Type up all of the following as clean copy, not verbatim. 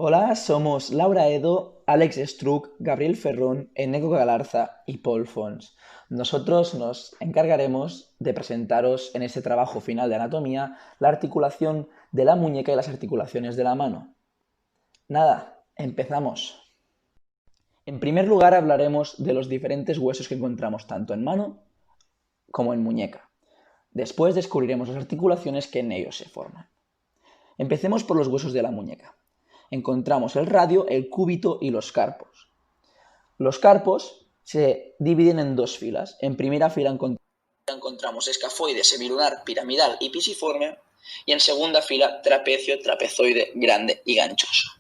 Hola, somos Laura Edo, Alex Struck, Gabriel Ferrón, Eneco Galarza y Paul Fons. Nosotros nos encargaremos de presentaros en este trabajo final de anatomía la articulación de la muñeca y las articulaciones de la mano. Nada, empezamos. En primer lugar hablaremos de los diferentes huesos que encontramos tanto en mano como en muñeca. Después descubriremos las articulaciones que en ellos se forman. Empecemos por los huesos de la muñeca. Encontramos el radio, el cúbito y los carpos. Los carpos se dividen en dos filas. En primera fila encontramos escafoide, semilunar, piramidal y pisiforme, y en segunda fila trapecio, trapezoide, grande y ganchoso.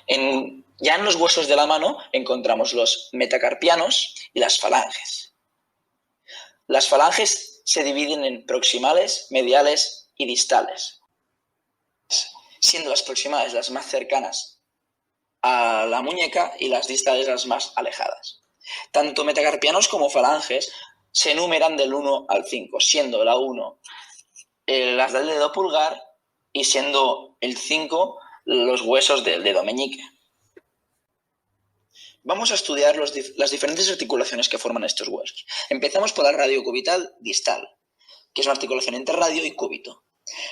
Ya en los huesos de la mano encontramos los metacarpianos y las falanges. Las falanges se dividen en proximales, mediales y distales, siendo las proximales las más cercanas a la muñeca y las distales las más alejadas. Tanto metacarpianos como falanges se enumeran del 1 al 5, siendo la 1 las del dedo pulgar y siendo el 5 los huesos del dedo meñique. Vamos a estudiar las diferentes articulaciones que forman estos huesos. Empezamos por la radiocubital distal, que es una articulación entre radio y cúbito,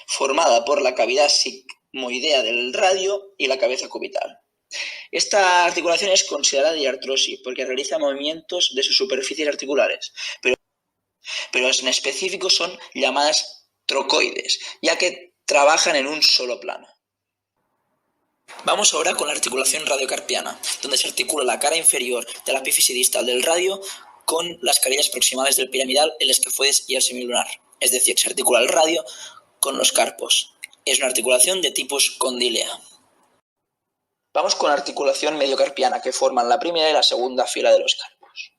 formada por la cavidad sigmoidea del radio y la cabeza cubital. Esta articulación es considerada diartrosis porque realiza movimientos de sus superficies articulares, pero en específico son llamadas trocoides, ya que trabajan en un solo plano. Vamos ahora con la articulación radiocarpiana, donde se articula la cara inferior de la epífisis distal del radio con las carillas proximales del piramidal, el escafoides y el semilunar. Es decir, se articula el radio con los carpos. Es una articulación de tipo condilea. Vamos con la articulación mediocarpiana, que forman la primera y la segunda fila de los carpos.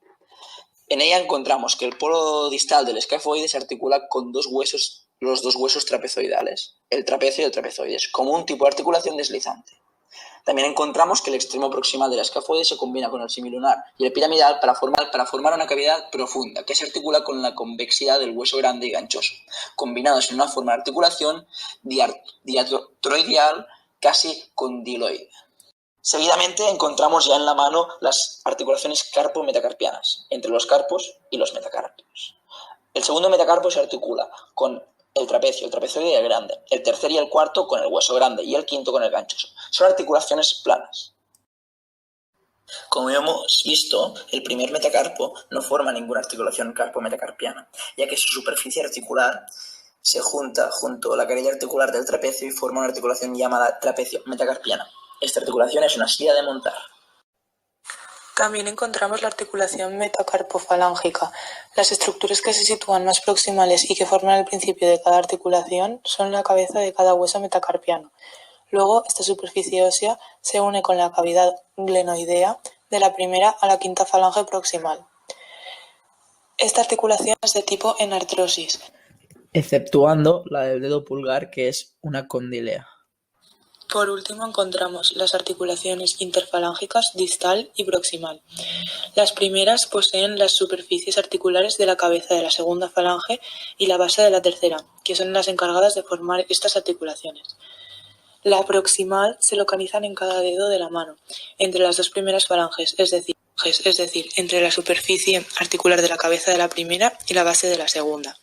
En ella encontramos que el polo distal del escafoide se articula con los dos huesos trapezoidales, el trapecio y el trapezoides, como un tipo de articulación deslizante. También encontramos que el extremo proximal del escafoide se combina con el semilunar y el piramidal para formar una cavidad profunda que se articula con la convexidad del hueso grande y ganchoso, combinados en una forma de articulación diatroideal casi condiloide. Seguidamente encontramos ya en la mano las articulaciones carpo-metacarpianas, entre los carpos y los metacarpios. El segundo metacarpo se articula con el trapezoide y el grande, el tercer y el cuarto con el hueso grande y el quinto con el ganchoso. Son articulaciones planas. Como hemos visto, el primer metacarpo no forma ninguna articulación carpo-metacarpiana, ya que su superficie articular se junta junto a la carilla articular del trapecio y forma una articulación llamada trapecio-metacarpiana. Esta articulación es una silla de montar. También encontramos la articulación metacarpofalángica. Las estructuras que se sitúan más proximales y que forman el principio de cada articulación son la cabeza de cada hueso metacarpiano. Luego, esta superficie ósea se une con la cavidad glenoidea de la primera a la quinta falange proximal. Esta articulación es de tipo enartrosis, Exceptuando la del dedo pulgar, que es una condilea. Por último encontramos las articulaciones interfalángicas distal y proximal. Las primeras poseen las superficies articulares de la cabeza de la segunda falange y la base de la tercera, que son las encargadas de formar estas articulaciones. La proximal se localizan en cada dedo de la mano, entre las dos primeras falanges, es decir, entre la superficie articular de la cabeza de la primera y la base de la segunda.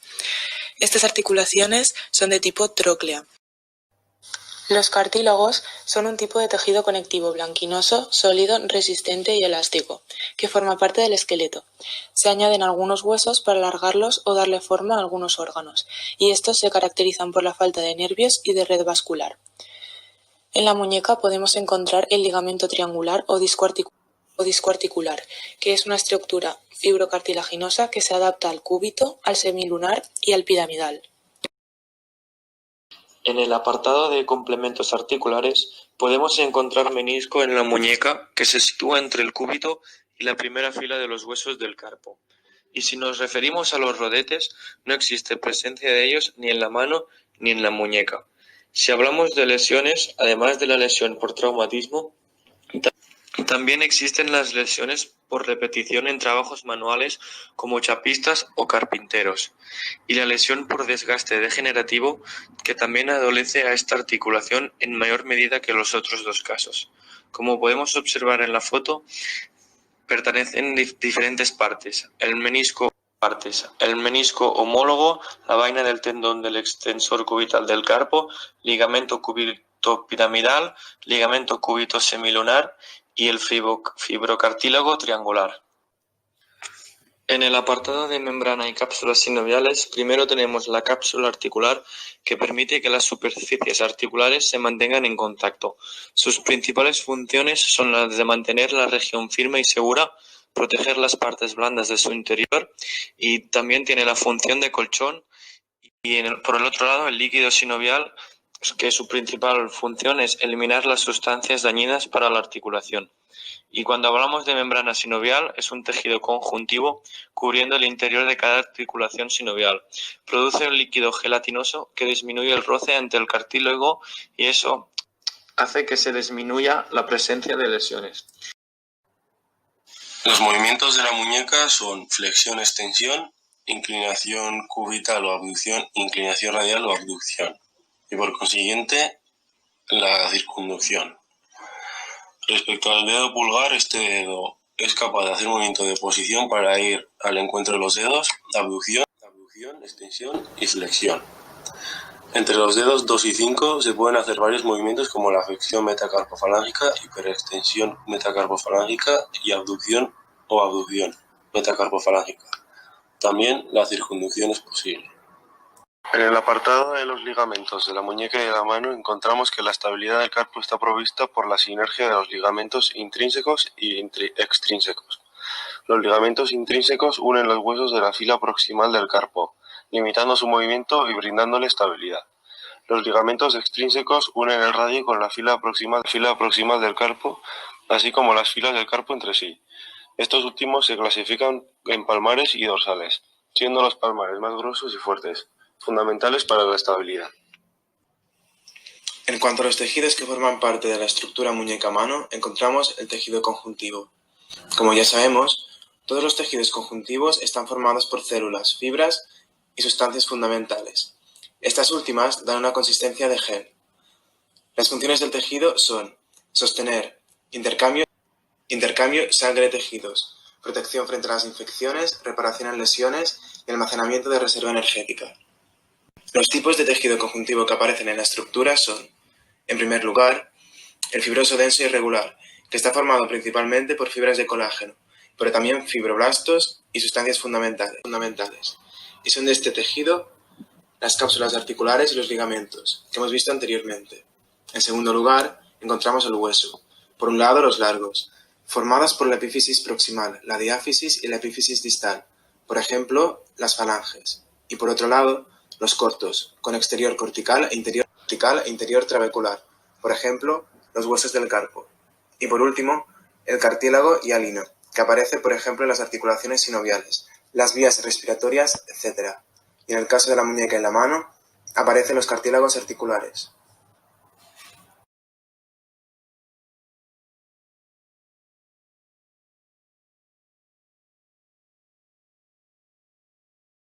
Estas articulaciones son de tipo tróclea. Los cartílagos son un tipo de tejido conectivo blanquinoso, sólido, resistente y elástico, que forma parte del esqueleto. Se añaden algunos huesos para alargarlos o darle forma a algunos órganos, y estos se caracterizan por la falta de nervios y de red vascular. En la muñeca podemos encontrar el ligamento triangular o disco articular, que es una estructura fibrocartilaginosa que se adapta al cúbito, al semilunar y al piramidal. En el apartado de complementos articulares podemos encontrar menisco en la muñeca, que se sitúa entre el cúbito y la primera fila de los huesos del carpo. Y si nos referimos a los rodetes, no existe presencia de ellos ni en la mano ni en la muñeca. Si hablamos de lesiones, además de la lesión por traumatismo, También existen las lesiones por repetición en trabajos manuales como chapistas o carpinteros, y la lesión por desgaste degenerativo, que también adolece a esta articulación en mayor medida que los otros dos casos. Como podemos observar en la foto, pertenecen diferentes partes. El menisco homólogo, la vaina del tendón del extensor cubital del carpo, ligamento cúbito-piramidal, ligamento cúbito-semilunar y el fibrocartílago triangular. En el apartado de membrana y cápsulas sinoviales, primero tenemos la cápsula articular, que permite que las superficies articulares se mantengan en contacto. Sus principales funciones son las de mantener la región firme y segura, proteger las partes blandas de su interior, y también tiene la función de colchón. Y por el otro lado, el líquido sinovial, que su principal función es eliminar las sustancias dañinas para la articulación. Y cuando hablamos de membrana sinovial, es un tejido conjuntivo cubriendo el interior de cada articulación sinovial. Produce un líquido gelatinoso que disminuye el roce ante el cartílago, y eso hace que se disminuya la presencia de lesiones. Los movimientos de la muñeca son flexión-extensión, inclinación cubital o abducción, inclinación radial o abducción, y por consiguiente la circunducción. Respecto al dedo pulgar, este dedo es capaz de hacer movimiento de posición para ir al encuentro de los dedos, abducción, extensión y flexión. Entre los dedos 2 y 5 se pueden hacer varios movimientos como la flexión metacarpofalángica, hiperextensión metacarpofalángica y abducción o abducción metacarpofalángica. También la circunducción es posible. En el apartado de los ligamentos de la muñeca y de la mano encontramos que la estabilidad del carpo está provista por la sinergia de los ligamentos intrínsecos y extrínsecos. Los ligamentos intrínsecos unen los huesos de la fila proximal del carpo, limitando su movimiento y brindándole estabilidad. Los ligamentos extrínsecos unen el radio con la fila proximal del carpo, así como las filas del carpo entre sí. Estos últimos se clasifican en palmares y dorsales, siendo los palmares más gruesos y fuertes, fundamentales para la estabilidad. En cuanto a los tejidos que forman parte de la estructura muñeca-mano, encontramos el tejido conjuntivo. Como ya sabemos, todos los tejidos conjuntivos están formados por células, fibras y sustancias fundamentales. Estas últimas dan una consistencia de gel. Las funciones del tejido son sostener, intercambio sangre-tejidos, protección frente a las infecciones, reparación en lesiones y almacenamiento de reserva energética. Los tipos de tejido conjuntivo que aparecen en la estructura son, en primer lugar, el fibroso denso y regular, que está formado principalmente por fibras de colágeno, pero también fibroblastos y sustancias fundamentales. Y son de este tejido las cápsulas articulares y los ligamentos, que hemos visto anteriormente. En segundo lugar, encontramos el hueso. Por un lado, los largos, formadas por la epífisis proximal, la diáfisis y la epífisis distal, por ejemplo, las falanges. Y por otro lado, los cortos, con exterior cortical e interior trabecular, por ejemplo, los huesos del carpo. Y por último, el cartílago hialino, que aparece, por ejemplo, en las articulaciones sinoviales, las vías respiratorias, etc. Y en el caso de la muñeca y la mano, aparecen los cartílagos articulares.